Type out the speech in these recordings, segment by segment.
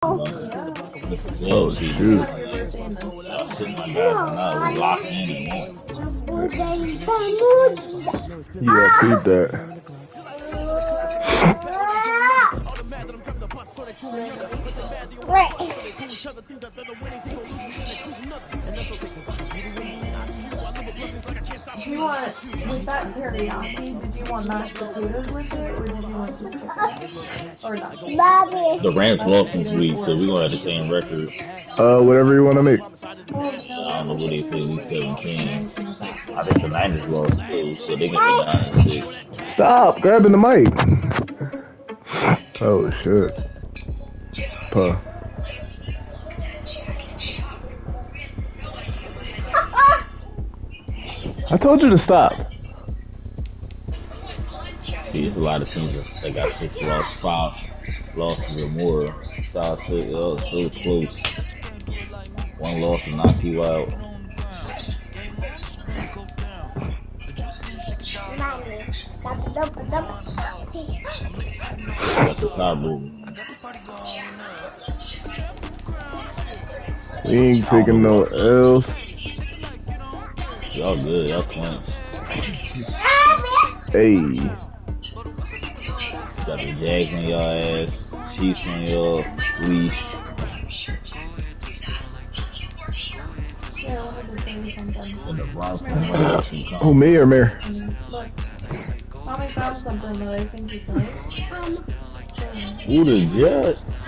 Oh, shoot. I'll sit my guys and I was locked in Yeah, peep that. Do you want, with that teriyaki, did you want mashed potatoes with it, or did you want just chicken? Or not? The Rams lost this week, so we're gonna have the same record. Whatever you want to make. I don't know what they play week 17. I think the Niners lost too, so they can be 9-6. Stop grabbing the mic. Oh shit. Puh. I told you to stop. See, there's a lot of teams that got 6 losses, 5 losses or more. So it's close. One loss will knock you out. That's the top movie. We ain't taking no L's. Y'all good, y'all clean. Hey. Got the Jags on y'all ass, Chiefs on y'all leash. And the Bronx on y'all. Oh, me or Mare? Mommy found something that I think you like. Ooh, the Jets.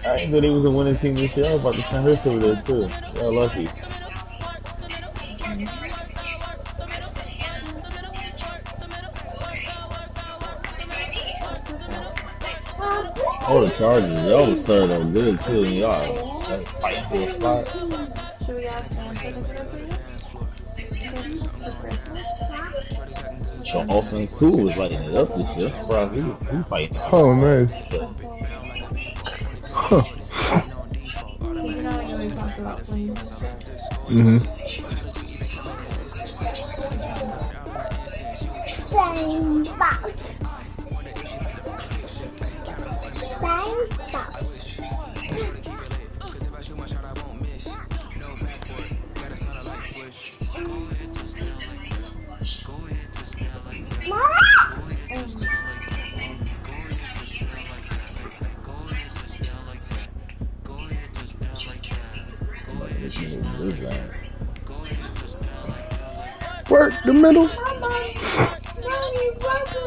I didn't know they was a winning team this year. I was about to send her to there too. Y'all lucky. Oh, the Chargers. Y'all was started out good too. And y'all fighting for a spot. Should we ask Santa to get The offense too was lighting it up this year. Bro, he fighting. Oh, nice. Huh. Mm-hmm. Work the middle.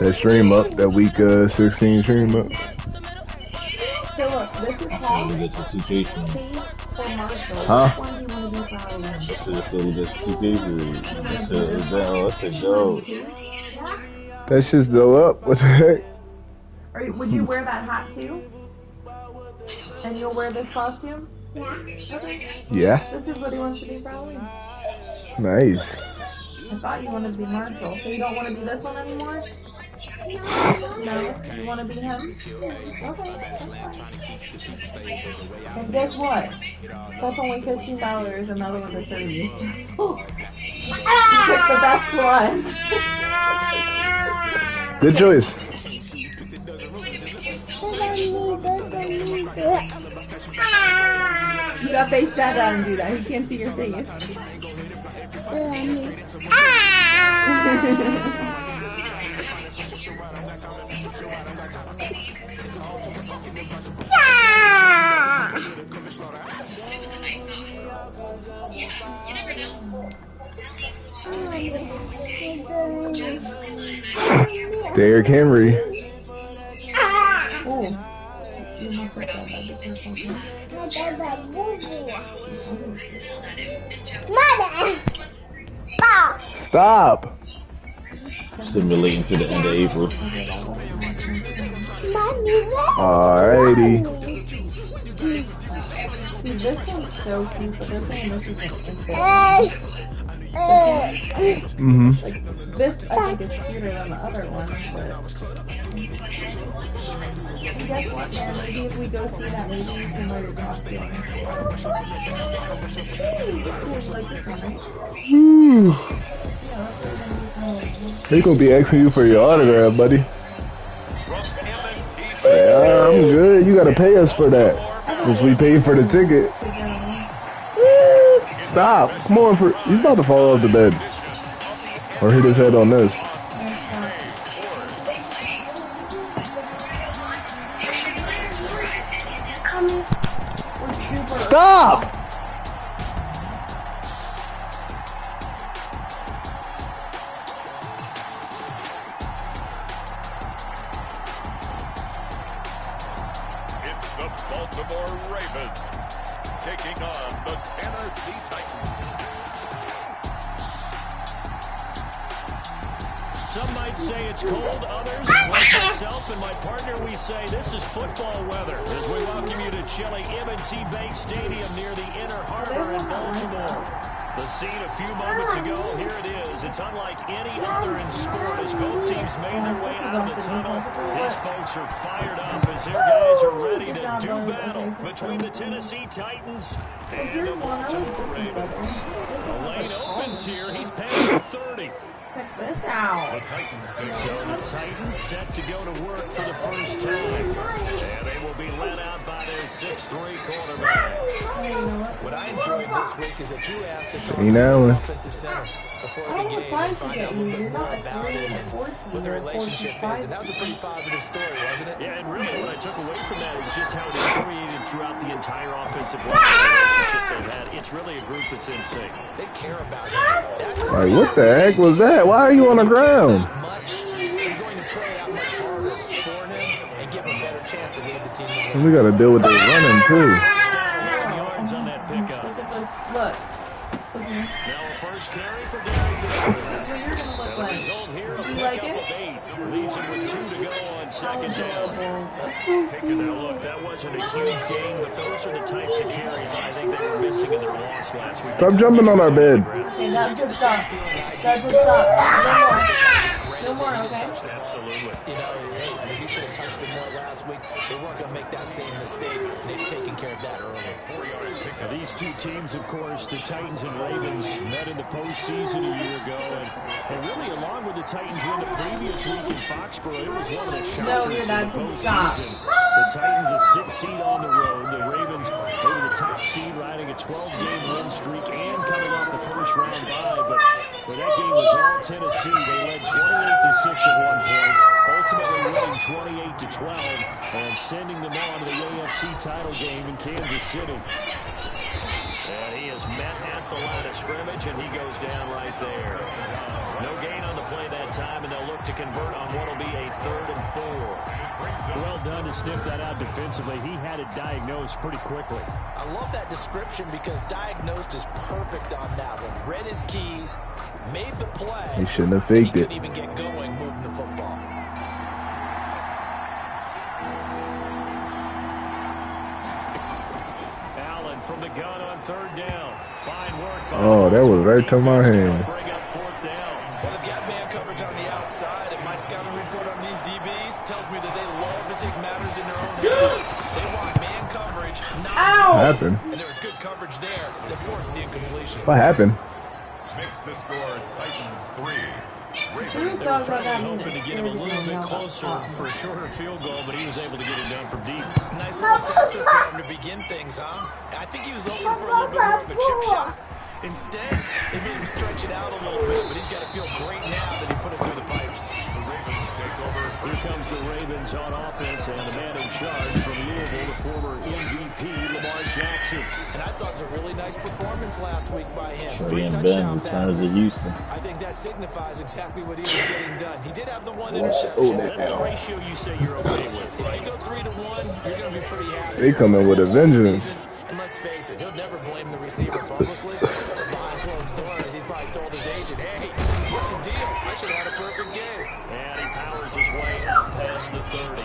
That stream up, that week 16 stream up. So look, this is how We get the 2K stream. Huh? So we get the 2K stream. Let's go. That shit's still up. What the heck? Would you wear that hat too? And you'll wear this costume? Yeah. This is what he wants to be for Halloween. Nice. I thought you wanted to be Marshall, so you don't want to be this one anymore? No? You want to be him? Okay. And guess what? That's only $15, another one is $30. You picked the best one. Good choice. You gotta face that down and do that. He can't see your face. Derrick Henry. Oh. Stop. Simulating to the end of April. Alrighty. This one's so cute, but this one is Mm-hmm. like this I think is cuter than the other one, but guess what, man? Maybe if we go see that, maybe we can wear your costume. Like this one, right? They gonna be asking you for your autograph, buddy. Yeah, I'm good. You gotta pay us for that. I Since we paid for the ticket. Stop. Come on. He's about to fall off the bed. Or hit his head on this. Stop! It's the Baltimore Ravens taking on the Tennessee Titans. Some might say it's cold, others, like myself and my partner, we say this is football weather as we welcome you to chilly M&T Bank Stadium near the Inner Harbor in Baltimore. The scene a few moments ago, here it is. It's unlike any other in sport as both teams made their way out of the tunnel. These folks are fired up as their guys are ready to do battle between the Tennessee Titans and the Baltimore Ravens. The lane opens here. He's past the 30. Check this out. So the Titans set to go to work for the first time. And they will be led out by their 6'3" quarterback. What I enjoyed this week is that you asked to talk to his offensive center before the game and find out a little bit more about him and what the relationship is. And that was a pretty positive story, wasn't it? Yeah, and really what I took away from that is just how it is permeated throughout the entire offensive line relationship they've had. It's really a group that's in sync. They care about him. That's Like, what the heck was that? Why are you on the ground? You're going to play it out much harder for him and give him a better chance to lead the team. And we got to deal with their running, too. First down, 11 yards on that pickup. Look. Now a first carry for Derek. That's what you're going to look The like. result here, a You like pickup it? of 8. Leaves him with 2 to go on second down. Taking a look, that wasn't a huge gain, but those are the types of carries I think they were missing in their loss last week. Stop jumping on our bed. Okay, that's good stuff. That's good stuff. No more, okay? Absolutely. You know, hey, he should have touched him more last week. They weren't going to make that same mistake, and they've taken care of that early. Now, these two teams, of course, the Titans and Ravens, met in the postseason a year ago, and really, along with the Titans win the previous week in Foxborough, it was one of the shockers in the postseason. The Titans a 6 seed on the road, the Ravens over the top seed, riding a 12-game win streak and coming off the first round bye, but that game was all Tennessee. They led 28-6 at one point, ultimately winning 28-12 and sending them on to the AFC title game in Kansas City. And he is met at the line of scrimmage, and he goes down right there. No gain on the play that time, and they'll look to convert on what will be a 3rd and 4. Well done to sniff that out defensively. He had it diagnosed pretty quickly. I love that description because diagnosed is perfect on that one. Read his keys, made the play. He shouldn't have faked he it. couldn't even get going moving the football. Allen from the gun on 3rd down. Fine work. Oh, that was right to my hand. Bring up 4th down. Well, they've got man coverage on the outside, and my scouting report on these DBs tells me that they love to take matters in their own hands. They want man coverage, not What happened? and there was good coverage there that forced the incompletion. What happened? Makes the score Titans 3. Who They thought were about that probably hoping to get him a little bit closer minute? for a shorter field goal, but he was able to get it done from deep. Nice little tester for him to begin things, huh? I think he was hoping for a little bit more of a chip shot. Instead, they made him stretch it out a little bit, but he's got to feel great now that he put it through the pipes. The Ravens take over. Here comes the Ravens on offense, and the man in charge from Louisville, the former MVP, Lamar Jackson. And I thought it was a really nice performance last week by him. Trey 3 and touchdown Ben returns to passes. Houston. I think that signifies exactly what he was getting done. He did have the one Oh, interception. that That's a ratio you say you're okay with, If right? you go 3-1, you're going to be pretty happy. They coming with a vengeance. And let's face it, he'll never blame the receiver publicly. Behind closed doors, he probably told his agent, hey, what's the deal? I should have had a perfect game. And he powers his way out past the 30.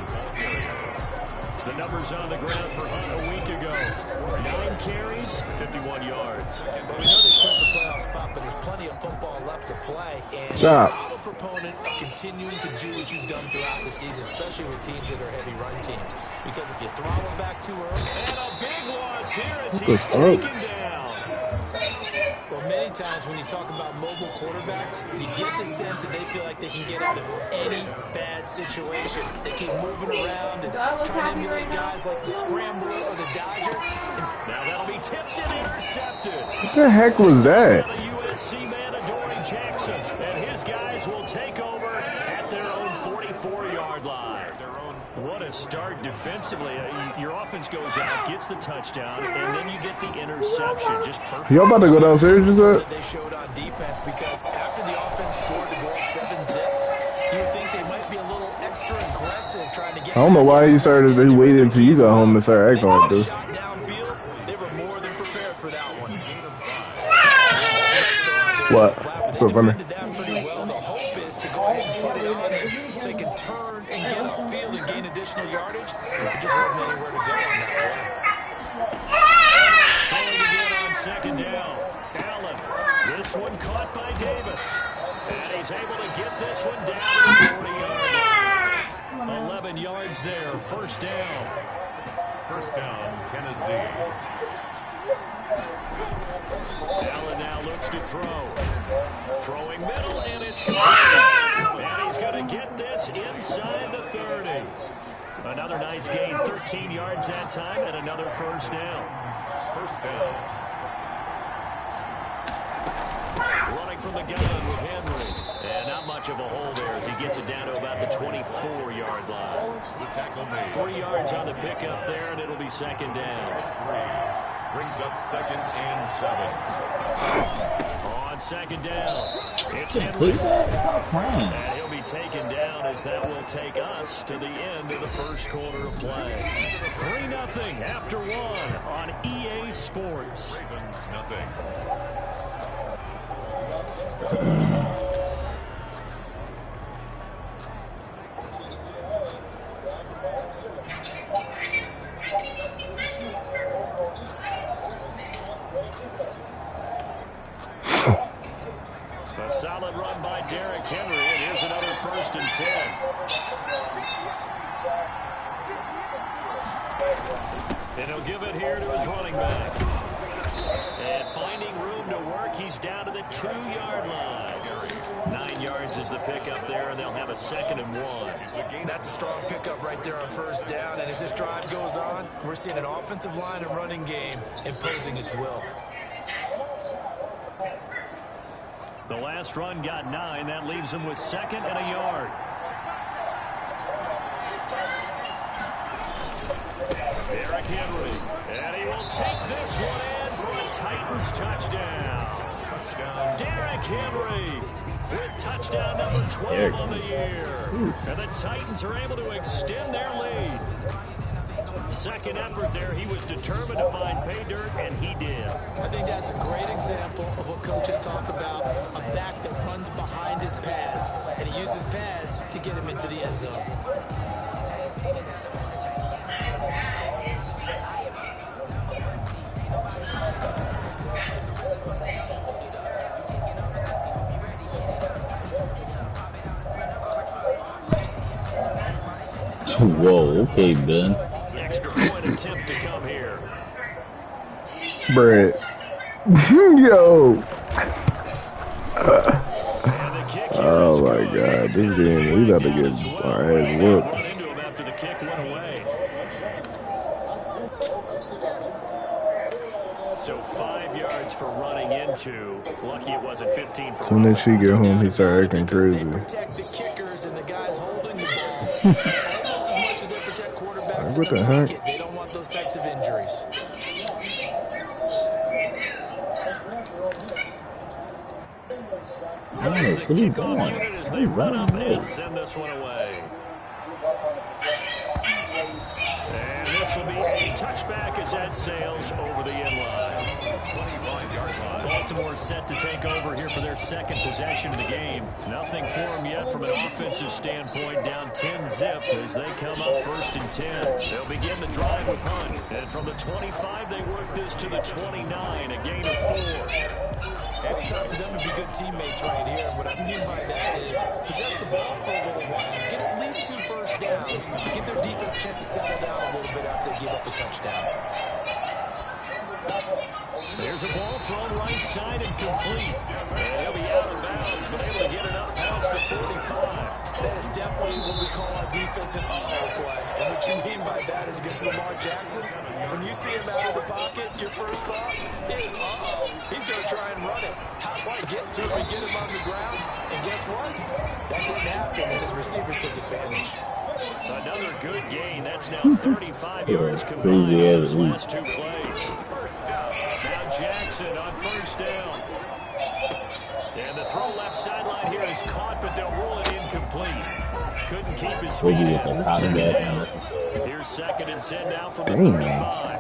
The numbers on the ground for Hunt a week ago. 9 carries, 51 yards. But we know they clinched the playoff spot, but there's plenty of football left to play. And Stop. I'm a proponent of continuing to do what you've done throughout the season, especially with teams that are heavy run teams. Because if you throttle back too early, And a big loss here as What the he's fuck? taken down. well, many many times when you talk about mobile quarterbacks, you get the sense that they feel like they can get out of any bad situation. They keep moving around and trying to emulate guys like the Scrambler or the Dodger. Now that'll be tipped and intercepted. What the heck was that? USC man Adoree Jackson, and his guys will take over at their own 44-yard line. What a start defensively. Your offense goes out, gets the touchdown, and then you get the interception. Just perfect. Y'all about to go downstairs, is that? They showed on defense because after the offense scored to go up 7-zip, you would think they might be a little extra aggressive trying to get. I don't know why he started. They waited until you got home to start acting like this. Shot downfield, they were more than prepared for that one. What? So funny. That pretty well. The hope is to go ahead and put it on it so he can turn and get upfield and gain additional yardage. It just wasn't anywhere to go on that play. Throwing again on second down. Allen. This one caught by Davis. And he's able to get this one down to the 40-yard line. 11 yards there. First down. First down, Tennessee. Allen now looks to throw. Throwing middle, and it's complete. And he's going to get this inside the 30. Another nice gain, 13 yards that time, and another first down. First down. Running from the gun with Henry. And not much of a hole there as he gets it down to about the 24-yard line. The tackle made. 3 yards on the pickup there, and it'll be second down. Brings up 2nd and 7. On second down, it's Henry. And he'll be taken down as that will take us to the end of the first quarter of play. 3-0 after 1 on EA Sports. Ravens, nothing. A solid run by Derrick Henry, and here's another 1st and 10. And he'll give it here to his running back. And finding room to work, he's down to the 2-yard line. 9 yards is the pickup there, and they'll have a 2nd and 1. That's a strong pickup right there on first down, and as this drive goes on, we're seeing an offensive line and running game imposing its will. The last run got 9. That leaves him with 2nd and a yard. Derrick Henry, and he will take this one in for a Titans touchdown. Derrick Henry with touchdown number 12 on the year. And the Titans are able to extend their lead. Second effort there, he was determined to find pay dirt, and he did. I think that's a great example of what coaches talk about, a back that runs behind his pads, and he uses pads to get him into the end zone. Whoa, okay, Ben. Extra point attempt to come here. Brett. Yo. Oh my God, this game, we got to get our ass whooped. After the kick went away. So 5 yards for running into. Lucky it wasn't 15 for. Soon as she get home, he start acting crazy. Protect the kickers and the guys holding the ball almost as much as they protect quarterbacks. What the heck? They don't want those types of injuries. What are you doing? As they run up and send this one away. And this will be a touchback as that sails over the end line. 25-yard line. Baltimore set to take over here for their second possession of the game. Nothing for them yet from an offensive standpoint, down 10-zip as they come up 1st and 10. They'll begin the drive with Hunt. And from the 25, they work this to the 29, a gain of 4. It's time for them to be good teammates right here. What I mean by that is possess the ball for a little while, get at least 2 first downs, give their defense a chance to settle down a little bit after they give up a touchdown. There's Here's a ball thrown right side and complete. And he'll be out of bounds, but able to get it up past the 45. That is definitely what we call our defensive play. And what you mean by that is against Lamar Jackson, when you see him out of the pocket, your first thought is, he's going to try and run it. How do I get to him and get him on the ground? And guess what? That didn't happen, and his receivers took advantage. Another good gain. That's now 35 yards combined in those last two plays. Now Jackson on first down. And the throw left sideline here is caught, but they'll rule it incomplete. Couldn't keep his feet in. Here's 2nd and 10 now from the 35.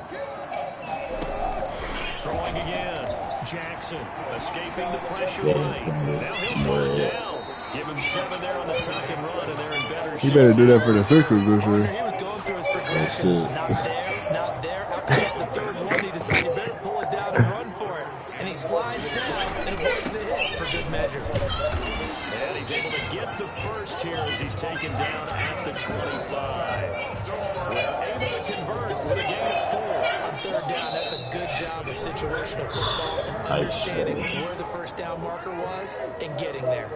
Throwing again. Jackson escaping the pressure right. Now he'll pull it down. Give him 7 there on the tuck and run, and they're in better shape. He better do that for the Sixers this year. He was going through his progressions. Not there, not there. After he got the 3rd one, he decided he better pull it down and run for it. And he slides down and avoids the hit for good measure. And he's able to get the first here as he's taken down at the 25. They're able to convert with a gain of 4. On 3rd down, that's a good job of situational football and understanding where the first down marker was and getting there.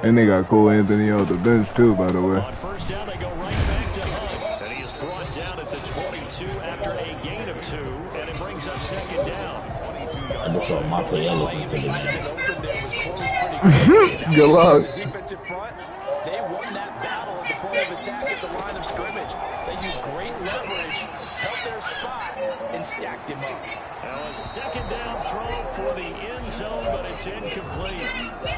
And they got Cole Anthony off the bench too, by the way. On first down, they go right back to Hunt. And he is brought down at the 22 after a gain of 2. And it brings up 2nd down. I just saw Mozzarella into the game. Good luck. Defensive front, they won that battle at the point of attack at the line of scrimmage. They used great leverage, held their spot, and stacked him up. Now a 2nd down throw for the end zone, but it's incomplete.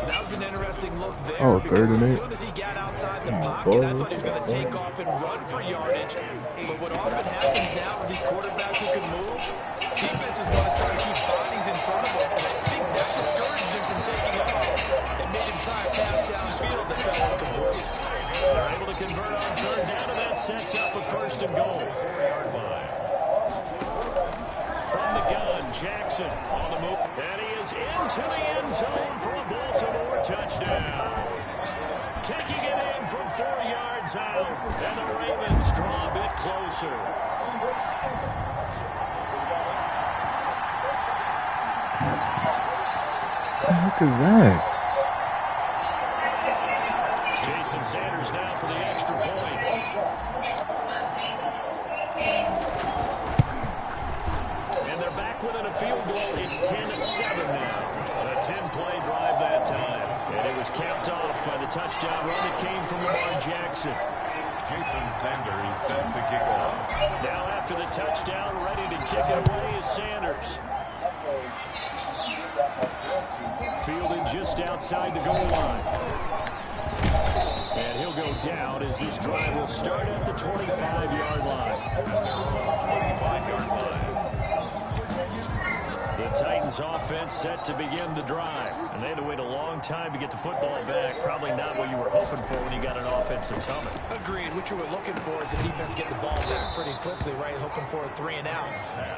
That was an interesting look there. Oh, because 3rd and 8. as soon as he got outside the pocket, I thought he was going to take off and run for yardage. But what often happens now with these quarterbacks who can move, defenses want to try to keep bodies in front of them. And I think that discouraged him from taking off and made him try a pass downfield that fell incomplete. They're able to convert on 3rd down, and that sets up a 1st and goal. From the gun, Jackson on the move. And he is into the end zone for a Baltimore touchdown. Taking it in from 4 yards out. And the Ravens draw a bit closer. What is that? Jason Sanders now for the extra point. And they're back within a field goal. It's 10-7 now. A 10-play drive that time. And it was capped off by the touchdown run that came from Lamar Jackson. Jason Sanders set to kick off. Now after the touchdown, ready to kick it away is Sanders. Fielded just outside the goal line. And he'll go down as this drive will start at the 25-yard line. 25-yard line. The Titans offense set to begin the drive. And they had to wait a long time to get the football back. Probably not what you were hoping for when you got an offense that's humming. Agreed. What you were looking for is the defense get the ball back pretty quickly, right? Hoping for a 3 and out.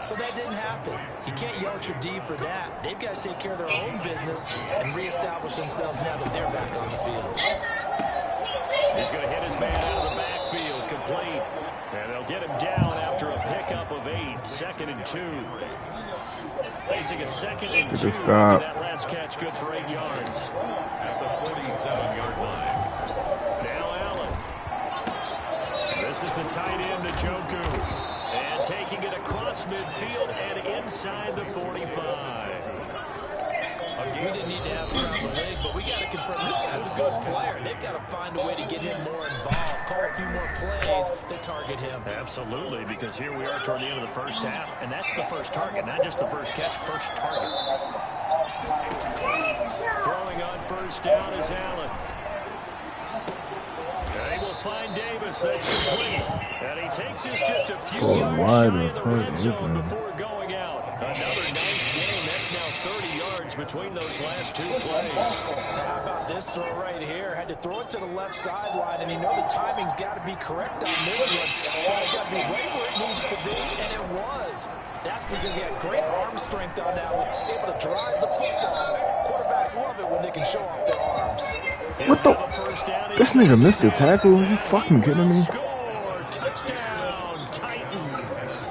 So that didn't happen. You can't yell at your D for that. They've got to take care of their own business and reestablish themselves now that they're back on the field. He's going to hit his man out of the backfield, complete. And they'll get him down after a pickup of 8, 2nd and 2. Facing a 2nd and 2 after that last catch, good for 8 yards. At the 47-yard line. Now Allen. This is the tight end, Njoku. And taking it across midfield and inside the 45. We didn't need to ask around the league, but we got to confirm this guy's a good player. They've got to find a way to get him more involved, call a few more plays that target him. Absolutely, because here we are toward the end of the first half, and that's the first target, not just the first catch, first target. Throwing on first down is Allen. They will find Davis. That's complete. And he takes this just a few yards shy of the red zone before going out. Another nice game. That's now 30 yards between those last 2 plays. How about this throw right here? Had to throw it to the left sideline, and you know the timing's got to be correct on this one. Ball's got to be right where it needs to be, and it was. That's because he had great arm strength on that one, able to drive the football. Quarterbacks love it when they can show off their arms. What the? This nigga missed the tackle. Are you fucking kidding me? Score! Touchdown, Titans.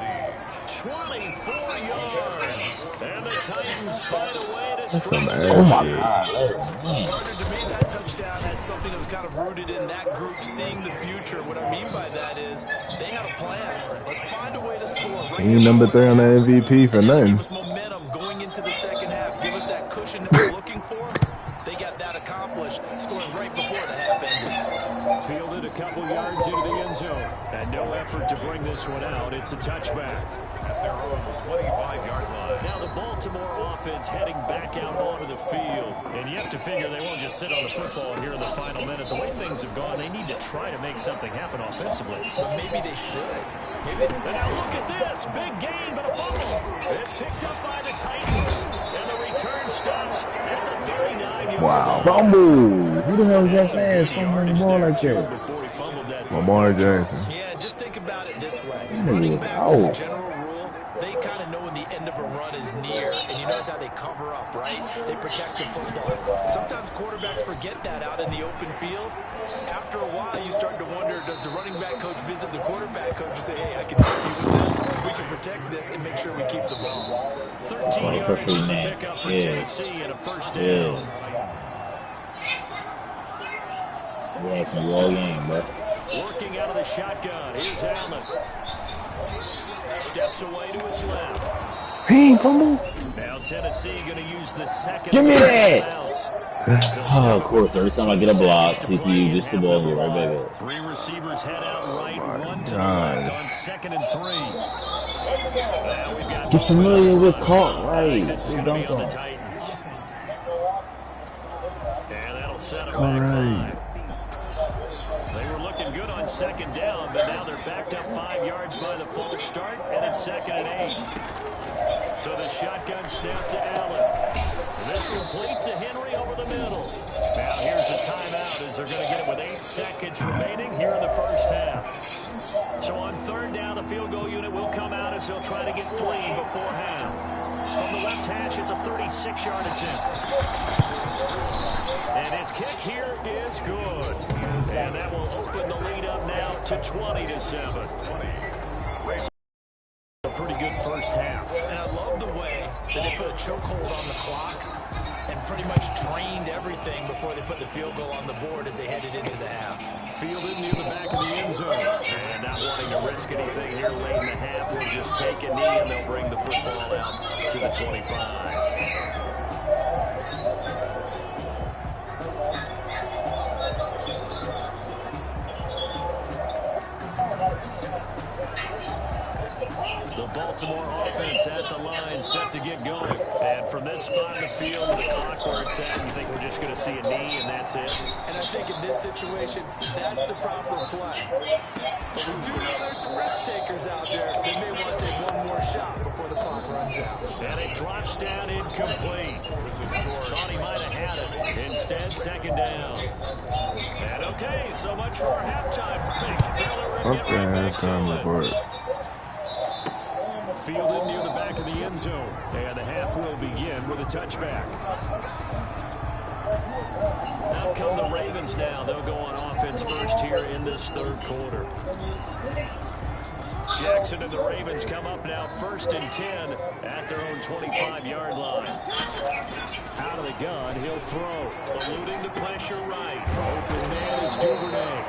20 24 yards. And the Titans find a way to That's some stretch ass the Oh my shit. God, let it run. Partner, to me, that touchdown had something that was kind of rooted in that group seeing the future. What I mean by that is they had a plan. Let's find a way to score right He here ain't number before the 3 on the half. MVP for And that'll give nothing. us momentum going into the second half. Give us that cushion that we're looking for. They got that accomplished, scoring right before the half ended. Fielded a couple yards into the end zone. And no effort to bring this one out. It's a touchback. At their own 25-yard line. Now the Baltimore offense heading back out onto the field. And you have to figure they won't just sit on the football here in the final minute. The way things have gone, they need to try to make something happen offensively. But maybe they should. Maybe. And now look at this. Big gain, but a fumble. It's picked up by the Titans. And the return stops at the 39-yard line. Fumble! Who the hell is that Some fast good fumbling the yardage ball there, like too, that? before he fumbled that Lamar football. Jackson. Yeah, just think about it this way. That nigga Running was backs, as a out. general rule, they kind of know when the end of a run is near, and you notice how they cover up, right? They protect the football. Sometimes quarterbacks forget that out in the open field. After a while, you start to wonder, does the running back coach visit the quarterback coach and say, hey, I can help you with this, we can protect this, and make sure we keep the ball. 13 yards is the man. pickup for Yeah. Tennessee and a first down. Yeah. Yeah, from all game, bro. Working out of the shotgun. Here's Allen. Steps away to his left. He ain't fumble. Now Tennessee going to use the second. Give me that! timeouts. Oh, of course, every time I get a block, CPU just the ball and get right back up. Three receivers head out right, one to the God. left on 2nd and 3. Now we've got Get familiar with Ball. caught, I think right? This is They going to be dunked on the on. Titans. And that'll set them All back right. 5. They were looking good on 2nd down, but now they're backed up 5 yards by the false start, and it's 2nd and 8. So the shotgun snap to Allen. And this complete to Henry over the middle. Now here's a timeout as they're going to get it with 8 seconds remaining here in the first half. So on 3rd down, the field goal unit will come out as they'll try to get 3 before half. From the left hash, it's a 36-yard attempt. And his kick here is good. And that will open the lead up now to 20-7. A pretty good first half. And I love the way that they put a chokehold on the clock and pretty much drained everything before they put the field goal on the board as they headed into the half. Fielded near the back of the end zone. And not wanting to risk anything here late in the half, they'll just take a knee and they'll bring the football out to the 25. The Baltimore offense at the line, set to get going. And from this spot in the field to the clock where it's at, you think we're just going to see a knee and that's it? And I think in this situation, that's the proper play. But we do know there's some risk takers out there that may want to take one more shot before the clock runs out. And it drops down incomplete. Thought he might have had it. Instead, 2nd down. And okay, so much for our halftime break. Now we're Fuck getting right that back to halftime it. report. Fielded near the back of the end zone. And the half will begin with a touchback. Out come the Ravens now. They'll go on offense first here in this 3rd quarter. Jackson and the Ravens come up now 1st and 10 at their own 25-yard line. Out of the gun, he'll throw. Eluding the pressure right. Open man is Duvernay.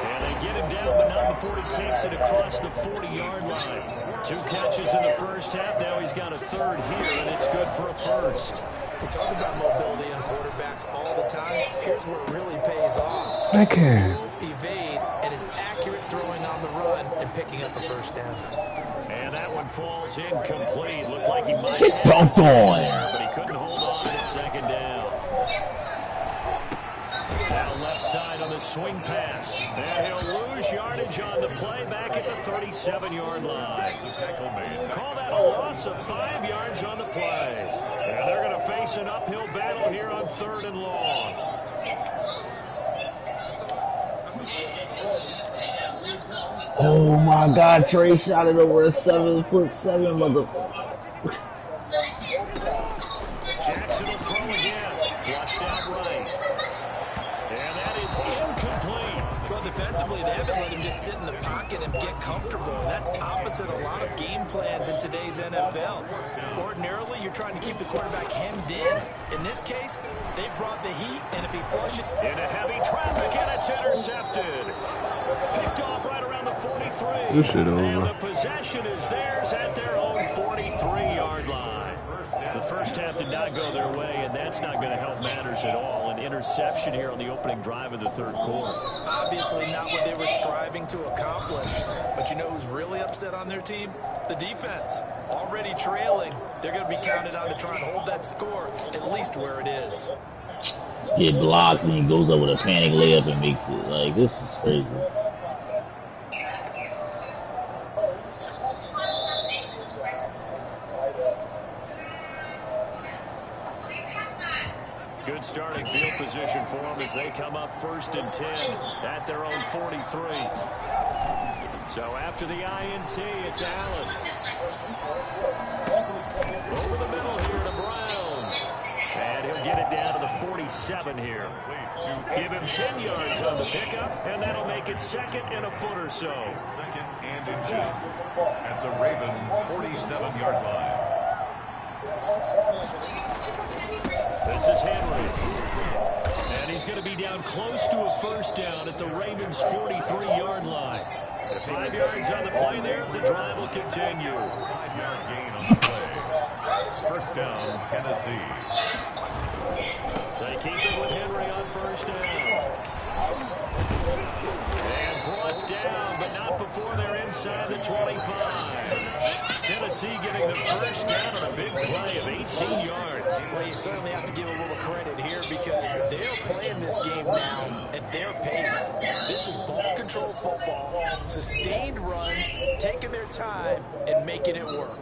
And they get him down, but not before he takes it across the 40-yard line. 2 catches in the first half. Now he's got a 3rd here, and it's good for a 1st. We talk about mobility in quarterbacks all the time. Here's where it really pays off. Backhand. Move, evade, and is accurate throwing on the run and picking up a 1st down. And that one falls incomplete. Looked like he might have Dunked on. but he couldn't hold on at 2nd down. Now left side on the swing pass. And he'll lose yardage on the play back at the 37-yard line. Call that a loss of 5 yards on the play. And they're going to face an uphill battle here on 3rd and long. Oh my God, Trey shot it over a 7'7" mother. Jackson will throw again. Flushed out right. And that is incomplete. Well, Defensively, they haven't let him just sit in the pocket and get comfortable. And that's opposite a lot of game plans in today's NFL. Ordinarily, you're trying to keep the quarterback hemmed in. In this case, they brought the heat, and if he flushes into heavy traffic, and it's intercepted. Picked off right around the 43. This shit over. And the possession is theirs at their own 43-yard line. The first half did not go their way, and that's not going to help matters at all. An interception here on the opening drive of the third quarter. Obviously not what they were striving to accomplish. But you know who's really upset on their team? The defense. Already trailing. They're going to be counted on to try and hold that score at least where it is. Get blocked and he goes up with a panic layup and makes it. Like, this is crazy. Good starting field position for them as they come up 1st and 10 at their own 43. So after the INT, it's Allen. Over the middle here to Brown. And he'll get it down to the 47 here. Give him 10 yards on the pickup, and that'll make it 2nd and a foot or so. 2nd and inches at the Ravens' 47-yard line. This is Henry. And he's going to be down close to a first down at the Ravens' 43-yard line. 5 yards on the play there as the drive will continue. 5-yard gain on the play. First down, Tennessee. They keep it with Henry on first down. And brought down, but not before they're inside the 25. Tennessee getting the first down on a big play of 18 yards. Well, you certainly have to give a little credit here because they're playing this game now at their pace. This is ball control football, sustained runs, taking their time, and making it work.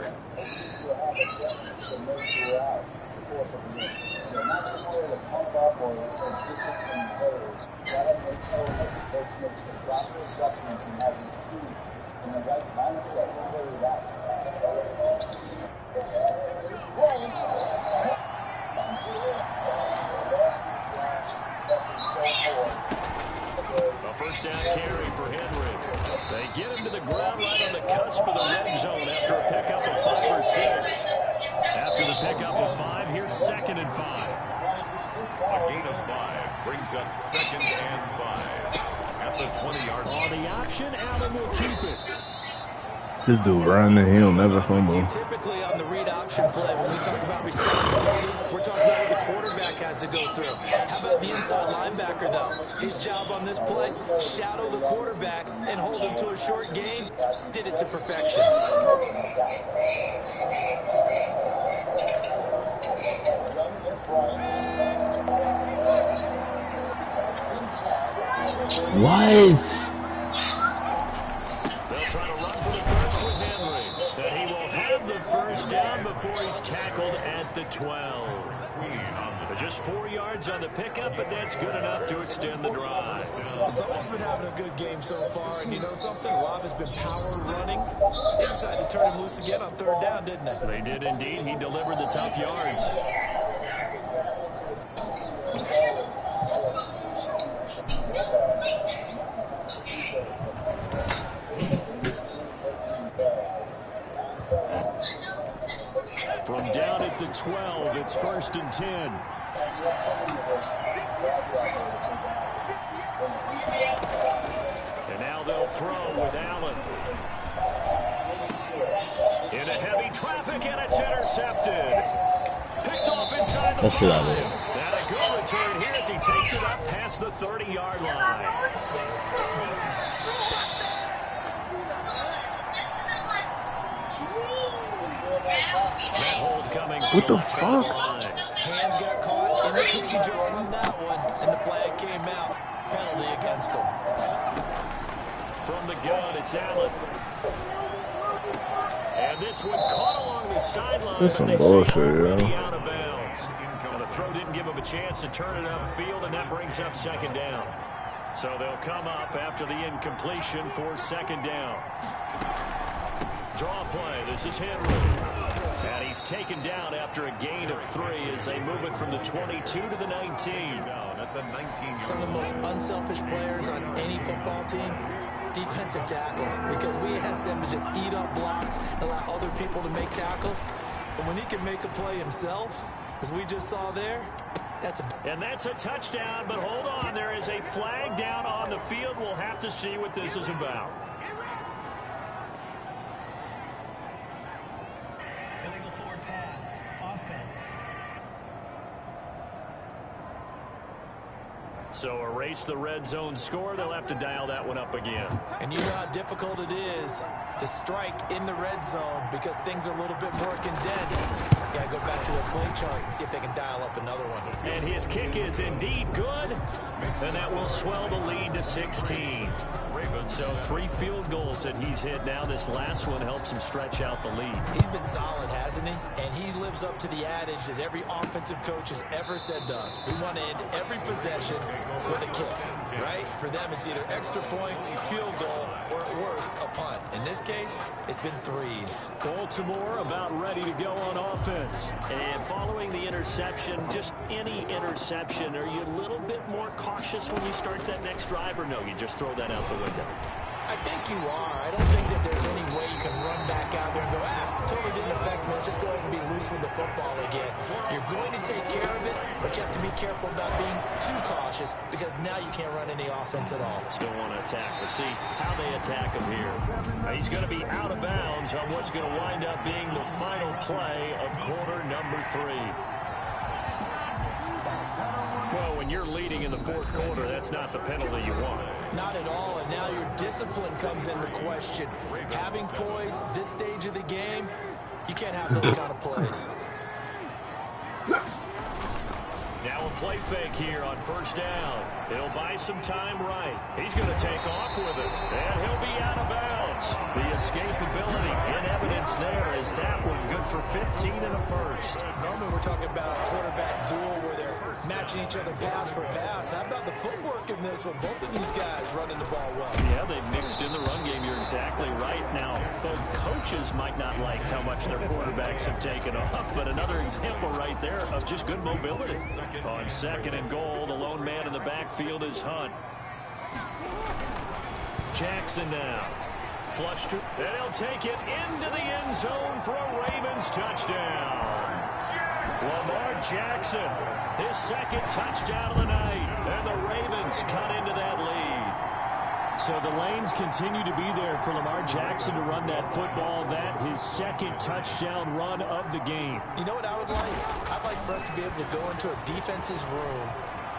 A first down carry for Henry. They get him to the ground right on the cusp of the red zone after a pickup of 5 or 6. After the pickup of 5, here's 2nd and 5. A gain of 5 brings up 2nd and 5 at the 20-yard line. On the option, Allen will keep it. This dude running, he don't never fumble. Typically on the read option play, when we talk about responsibilities, we're talking about what the quarterback has to go through. How about the inside linebacker, though? His job on this play, shadow the quarterback and hold him to a short gain. Did it to perfection. What? They'll try to run for the first with Henry. That he will have the first down before he's tackled at the 12. Just 4 yards on the pickup, but that's good enough to extend the drive. Someone's been having a good game so far, and you know something? Love has been power running. They decided to turn him loose again on 3rd down, didn't they? They did indeed. He delivered the tough yards. From down at the 12, it's 1st and 10. And now they'll throw with Allen. Into heavy traffic, and it's intercepted. Picked off inside the 5. And a good return here as he takes it up past the 30-yard line. That hold coming. What the fuck? Hands got caught in the cookie jar on that one, and the flag came out. Penalty against him. From the gun, it's Allen. And this one caught along the sideline. That's some bullshit, yo. Out of bounds. Now the throw didn't give him a chance to turn it upfield, and that brings up 2nd down. So they'll come up after the incompletion for 2nd down. Draw play. This is Henry. And he he's taken down after a gain of 3 as they move it from the 22 to the 19. Down at the 19. Some of the most unselfish players on any football team, defensive tackles, because we ask them to just eat up blocks and allow other people to make tackles. But when he can make a play himself, as we just saw there, that's a touchdown. But hold on, there is a flag down on the field. We'll have to see what this is about. Illegal forward pass, offense. So erase the red zone score. They'll have to dial that one up again. And you know how difficult it is to strike in the red zone because things are a little bit more condensed. You got to go back to the play chart and see if they can dial up another one. And his kick is indeed good. And that will swell the lead to 16. So 3 field goals that he's hit now. This last one helps him stretch out the lead. He's been solid, hasn't he? And he lives up to the adage that every offensive coach has ever said to us. We want to end every possession with a kick, right? For them, it's either extra point, field goal, or at worst, a punt. In this case, it's been 3s. Baltimore about ready to go on offense. And following the interception, just any interception, are you a little bit more cautious when you start that next drive, or no, you just throw that out the window? I think you are. I don't think that there's any way you can run back out there and go, totally didn't affect me. Let's just go ahead and be loose with the football again. You're going to take care of it, but you have to be careful about being too cautious because now you can't run any offense at all. Still want to attack. We'll see how they attack him here. He's going to be out of bounds on what's going to wind up being the final play of quarter number 3. Well, when you're leading in the 4th quarter, that's not the penalty you want. Not at all, and now your discipline comes into question. Having poise this stage of the game, you can't have those kind of plays. Now a play fake here on 1st down. He'll buy some time right. He's going to take off with it, and he'll be out of bounds. The escapability in evidence there is that one good for 15 and a first. Normally we're talking about a quarterback duel where they're matching each other pass for pass. How about the footwork in this one? Both of these guys running the ball well. Yeah, they've mixed in the run game. You're exactly right. Now, both coaches might not like how much their quarterbacks have taken off, but another example right there of just good mobility. On 2nd and goal, the lone man in the backfield is Hunt. Jackson now. Flush to, and he'll take it into the end zone for a Ravens touchdown. Lamar Jackson, his 2nd touchdown of the night, and the Ravens cut into that lead. So the lanes continue to be there for Lamar Jackson to run that football. That his 2nd touchdown run of the game. You know what I would like? I'd like for us to be able to go into a defense's room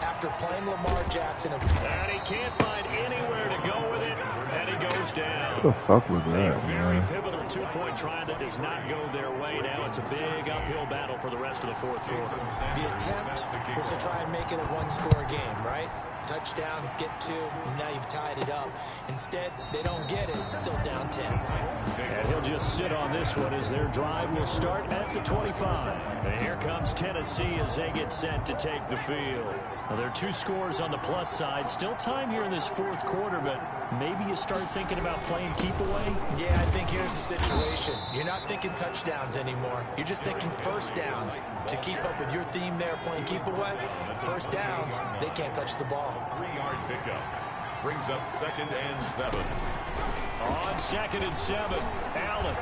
after playing Lamar Jackson. And he can't find anywhere to go with it, and he goes down. What the fuck was that, A very man? pivotal 2-point try that does not go their way. Now it's a big uphill battle for the rest of the 4th quarter. The attempt was to try and make it a 1-score game, right? Touchdown, get 2, and now you've tied it up. Instead, they don't get it, still down 10. And he'll just sit on this one as their drive will start at the 25. And here comes Tennessee as they get set to take the field. Now, there are 2 scores on the plus side. Still time here in this 4th quarter, but maybe you start thinking about playing keep away? Yeah, I think here's the situation. You're not thinking touchdowns anymore. You're just thinking 1st downs. To keep up with your theme there, playing keep away, 1st downs, they can't touch the ball. 3-yard pickup. Brings up 2nd and 7. On 2nd and 7, Allen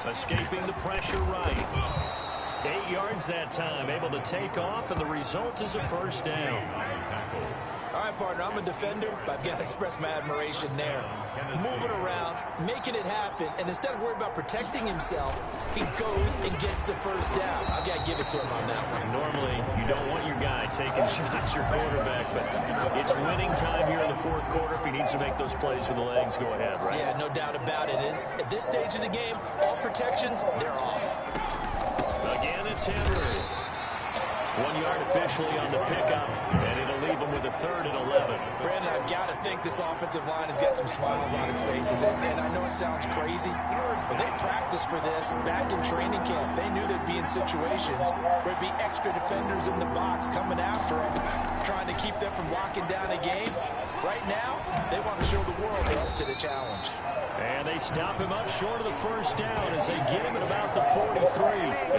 escaping the pressure right. 8 yards that time, able to take off, and the result is a 1st down. All right, partner, I'm a defender, but I've got to express my admiration there. Moving around, making it happen, and instead of worrying about protecting himself, he goes and gets the 1st down. I've got to give it to him on that one. Normally, you don't want your guy taking shots, your quarterback, but it's winning time here in the 4th quarter. If he needs to make those plays with the legs, go ahead, right? Yeah, no doubt about it. At this stage of the game, all protections, they're off. Again, it's Henry. 1 yard officially on the pickup, and it'll leave him with a 3rd and 11. Brandon, I've got to think this offensive line has got some smiles on its faces. And I know it sounds crazy, but they practiced for this back in training camp. They knew they'd be in situations where it'd be extra defenders in the box coming after them, trying to keep them from locking down a game. Right now, they want to show the world they're up to the challenge. And they stop him up short of the 1st down as they get him at about the 43.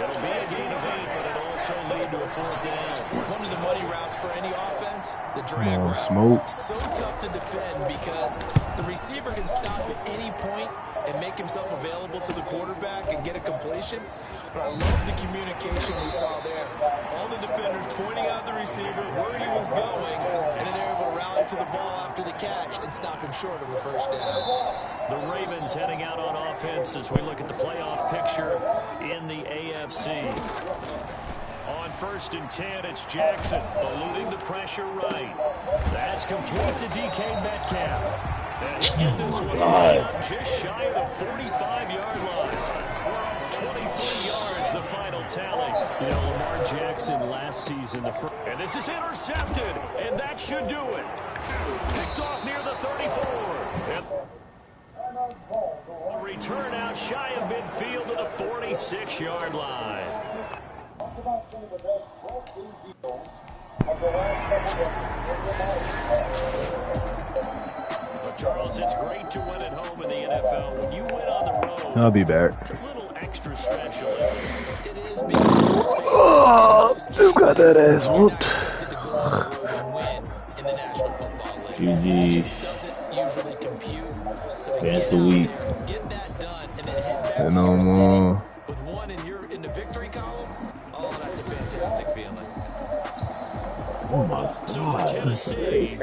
into a fourth down. One of the money routes for any offense, the drag Come on, route. Smoke. So tough to defend because the receiver can stop at any point and make himself available to the quarterback and get a completion. But I love the communication we saw there. All the defenders pointing out the receiver where he was going, and then they're able to rally to the ball after the catch and stop him short of the first down. The Ravens heading out on offense as we look at the playoff picture in the AFC. On 1st and 10, it's Jackson eluding the pressure right. That's complete to DK Metcalf. And he'll get this one just shy of the 45-yard line. 23 yards, the final tally. You know, Lamar Jackson last season, and this is intercepted, and that should do it. Picked off near the 34. A return out shy of midfield to the 46-yard line. But Charles, it's great to win at home in the NFL. When you win on the road, I'll be back. it's a little extra special, isn't it? It is because Oh, who got that ass whooped? GG. Finish the week. Get that done and then head back to No your more. city with one in the victory column. Oh, that's a fantastic feeling. Oh my So for God. Tennessee,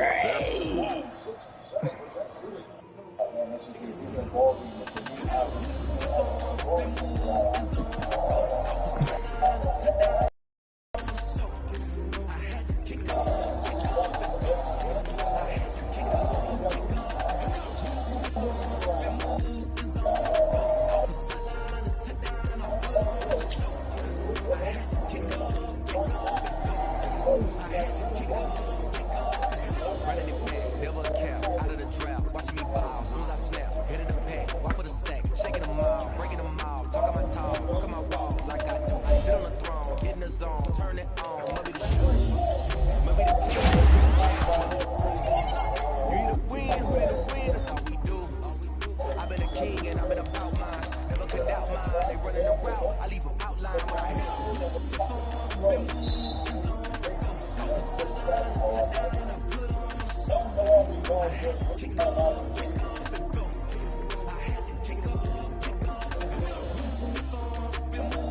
Kick